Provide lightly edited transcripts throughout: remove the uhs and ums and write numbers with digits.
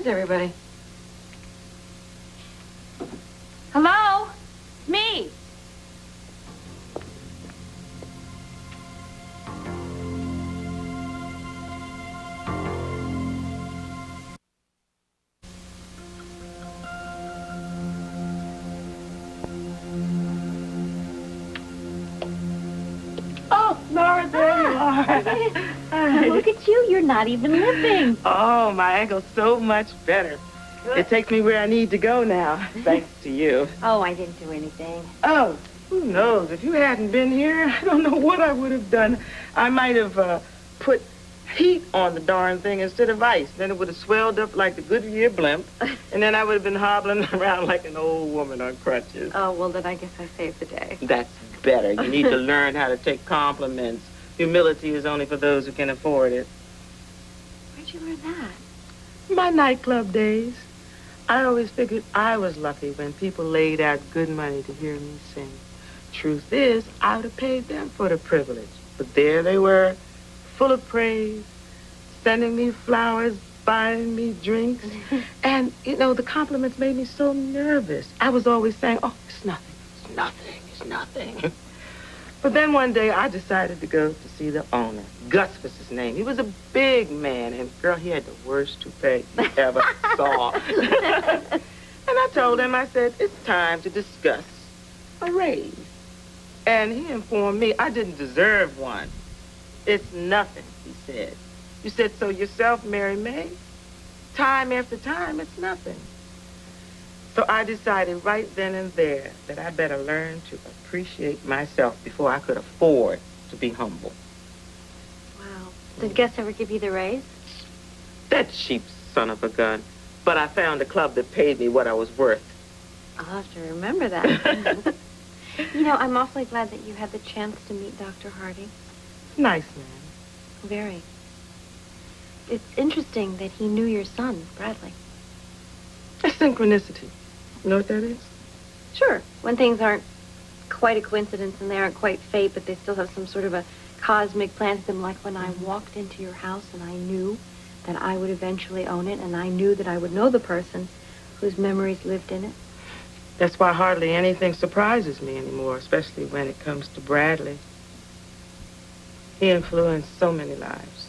Where's everybody? Hello? Me. Oh, Laura, there you are. Hi. Look at you. You're not even limping. Oh, my ankle's so much better. Good. It takes me where I need to go now, thanks to you. Oh, I didn't do anything. Oh, who knows? If you hadn't been here, I don't know what I would have done. I might have put heat on the darn thing instead of ice. Then it would have swelled up like the Goodyear blimp, and then I would have been hobbling around like an old woman on crutches. Oh, well, then I guess I saved the day. That's better. You need to learn how to take compliments. Humility is only for those who can afford it. Where'd you learn that? My nightclub days. I always figured I was lucky when people laid out good money to hear me sing. Truth is, I would have paid them for the privilege. But there they were, full of praise, sending me flowers, buying me drinks. And, you know, the compliments made me so nervous. I was always saying, oh, it's nothing, it's nothing, it's nothing. But then one day I decided to go to see the owner. Gus was his name. He was a big man, and girl, he had the worst toupee you ever saw. And I told him, I said, it's time to discuss a raise. And he informed me I didn't deserve one. It's nothing, he said. You said so yourself, Mary May. Time after time, it's nothing. So I decided right then and there that I better learn to appreciate myself before I could afford to be humble. Wow. Did Gus ever give you the raise? That cheap son of a gun. But I found a club that paid me what I was worth. I'll have to remember that. You know, I'm awfully glad that you had the chance to meet Dr. Hardy. Nice man. Very. It's interesting that he knew your son, Bradley. A synchronicity. You know what that is? Sure. When things aren't quite a coincidence and they aren't quite fate, but they still have some sort of a cosmic plan to them, like when I walked into your house and I knew that I would eventually own it, and I knew that I would know the person whose memories lived in it. That's why hardly anything surprises me anymore, especially when it comes to Bradley. He influenced so many lives.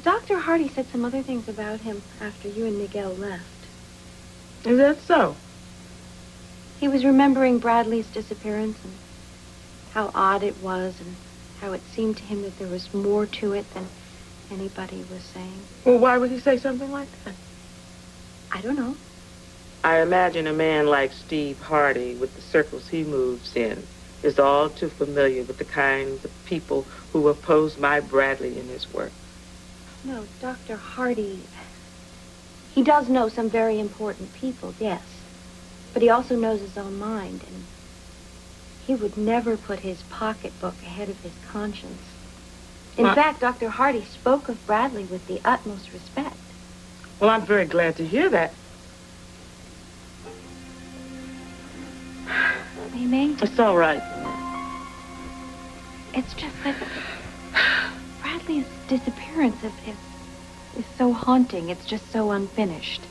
Dr. Hardy said some other things about him after you and Miguel left. Is that so? He was remembering Bradley's disappearance and how odd it was and how it seemed to him that there was more to it than anybody was saying. Well, why would he say something like that? I don't know. I imagine a man like Steve Hardy, with the circles he moves in, is all too familiar with the kinds of people who oppose my Bradley in his work. No, Dr. Hardy, he does know some very important people, yes. But he also knows his own mind, and he would never put his pocketbook ahead of his conscience. In fact, Dr. Hardy spoke of Bradley with the utmost respect. Well, I'm very glad to hear that. Mamie? It's all right. It's just that Bradley's disappearance is so haunting. It's just so unfinished.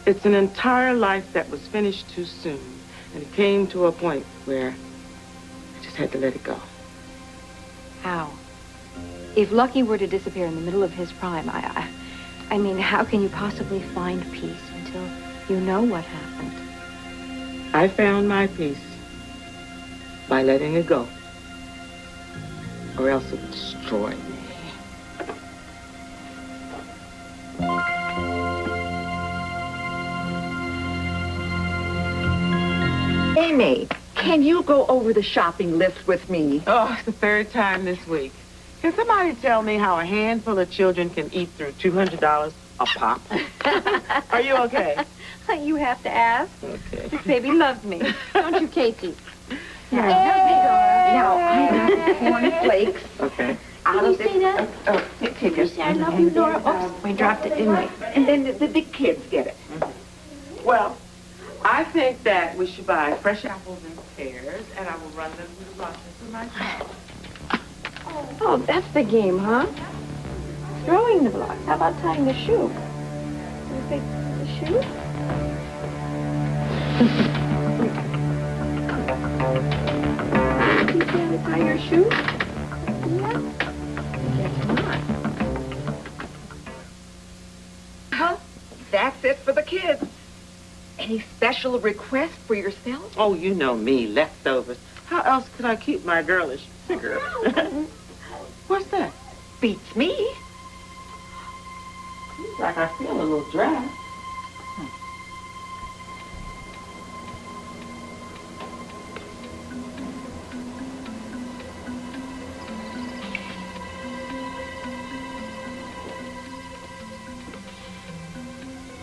It's an entire life that was finished too soon. And it came to a point where I just had to let it go. How? If Lucky were to disappear in the middle of his prime, I mean, how can you possibly find peace until you know what happened? I found my peace by letting it go, or else it would destroy me. Amy, can you go over the shopping list with me? Oh, it's the third time this week. Can somebody tell me how a handful of children can eat through $200 a pop? Are you okay? You have to ask. Okay. This baby loves me. Don't you, Casey? Now, I got the corn flakes. Okay. Out of see that? Oh, take your I love you, Nora. Oops, we dropped it, didn't we? And then the big kids get it. Well, I think that we should buy fresh apples and pears, and I will run them through the processor myself. Oh, that's the game, huh? Throwing the blocks. How about tying the shoe? I say the shoe? You can't tie your shoe? Yeah. Guess not. Huh? That's it for the kids. Any special requests for yourself? Oh, you know me, leftovers. How else could I keep my girlish figure? What's that? Beats me. Seems like I feel a little dry.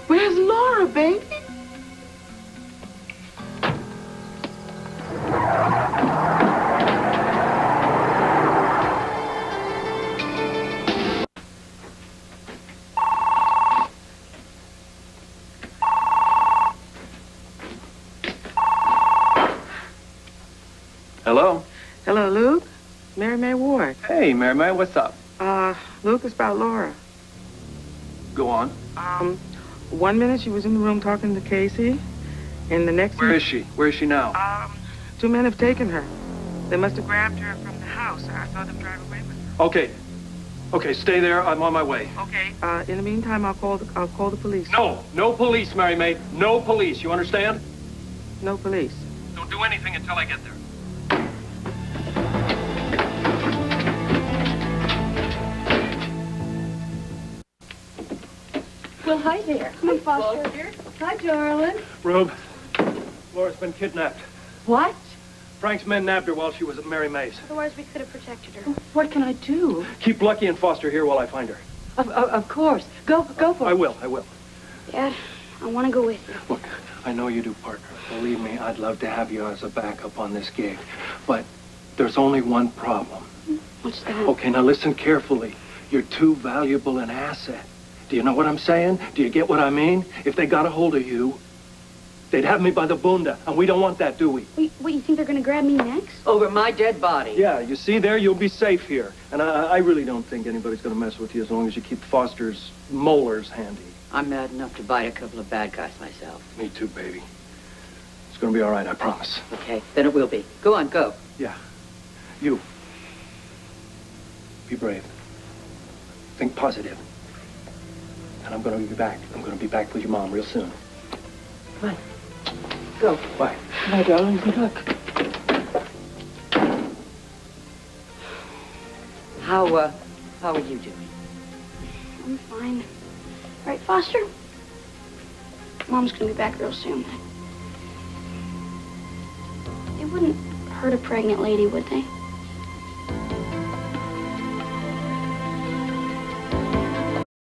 Where's Laura, baby? Hello? Hello, Luke. Mary Mae Ward. Hey, Mary Mae, what's up? Luke, it's about Laura. Go on. 1 minute she was in the room talking to Casey, and the next Where is she? Where is she now? 2 men have taken her. They must have grabbed her from the house. I saw them drive away with her. Okay. Okay, stay there. I'm on my way. Okay. In the meantime, I'll call the police. No, no police, Mary Mae. No police. You understand? No police. Don't do anything until I get there. Well, hi there. Come on, Foster. Hi, darling. Rube, Laura's been kidnapped. What? Frank's men nabbed her while she was at Mary Mae's. Otherwise, we could have protected her. What can I do? Keep Lucky and Foster here while I find her. Of course. Go for it. I will. Dad, I want to go with you. Look, I know you do, partner. Believe me, I'd love to have you as a backup on this gig. But there's only one problem. What's that? Okay, now listen carefully. You're too valuable an asset. Do you know what I'm saying? Do you get what I mean? If they got a hold of you, they'd have me by the bunda, and we don't want that, do we? What, you think they're going to grab me next? Over my dead body. Yeah, you see there, you'll be safe here. And I really don't think anybody's going to mess with you as long as you keep Foster's molars handy. I'm mad enough to bite a couple of bad guys myself. Me too, baby. It's going to be all right, I promise. Okay, then it will be. Go on, go. Yeah. You. Be brave. Think positive. And I'm going to be back. I'm going to be back with your mom real soon. Come on. Go. Bye. Bye, darling. Good luck. How are you doing? I'm fine. Right, Foster? Mom's going to be back real soon. They wouldn't hurt a pregnant lady, would they?